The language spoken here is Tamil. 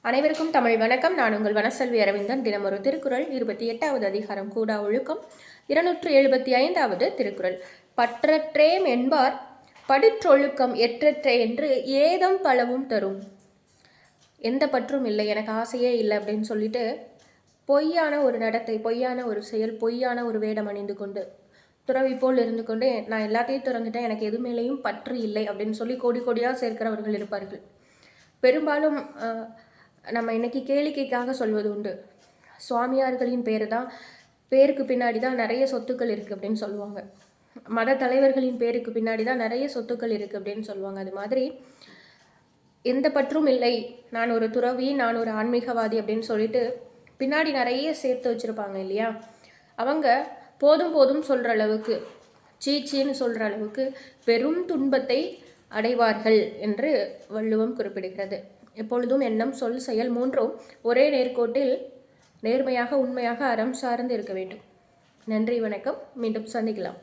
அனைவருக்கும் தமிழ் வணக்கம். நான் உங்கள் வனசெல்வி அரவிந்தன். தினமொரு திருக்குறள் 28வது அதிகாரம் கூடா ஒழுக்கம் 275வது திருக்குறள். பற்றற்றேம் என்பார் படிற்றொழுக்கம் எற்றற்றே என்று ஏதம் பலவும் தரும். எந்த பற்றும் இல்லை, எனக்கு ஆசையே இல்லை அப்படின்னு சொல்லிட்டு பொய்யான ஒரு நடத்தை, பொய்யான ஒரு செயல், பொய்யான ஒரு வேடம் அணிந்து கொண்டு துறவி போல் இருந்து கொண்டு நான் எல்லாத்தையும் திறந்துட்டேன், எனக்கு எது மேலேயும் பற்று இல்லை அப்படின்னு சொல்லி கோடி கோடியாக சேர்க்கிறவர்கள் இருப்பார்கள். பெரும்பாலும் நம்ம இன்னைக்கு கேளிக்கைக்காக சொல்வது உண்டு. சுவாமியார்களின் பேருக்கு பின்னாடி தான் நிறைய சொத்துக்கள் இருக்குது அப்படின்னு சொல்லுவாங்க. மத தலைவர்களின் பேருக்கு பின்னாடி தான் நிறைய சொத்துக்கள் இருக்குது அப்படின்னு சொல்லுவாங்க. அது மாதிரி எந்த பற்றும் இல்லை, நான் ஒரு துறவி, நான் ஒரு ஆன்மீகவாதி அப்படின்னு சொல்லிட்டு பின்னாடி நிறைய சேர்த்து வச்சுருப்பாங்க இல்லையா, அவங்க போதும் போதும் சொல்கிற அளவுக்கு, சீச்சின்னு சொல்கிற அளவுக்கு பெரும் துன்பத்தை அடைவார்கள் என்று வள்ளுவம் குறிப்பிடுகிறது. எப்பொழுதும் எண்ணம், சொல், செயல் மூன்றும் ஒரே நேர்கோட்டில் நேர்மையாக, உண்மையாக, அறம் சார்ந்து இருக்க வேண்டும். நன்றி, வணக்கம். மீண்டும் சந்திக்கலாம்.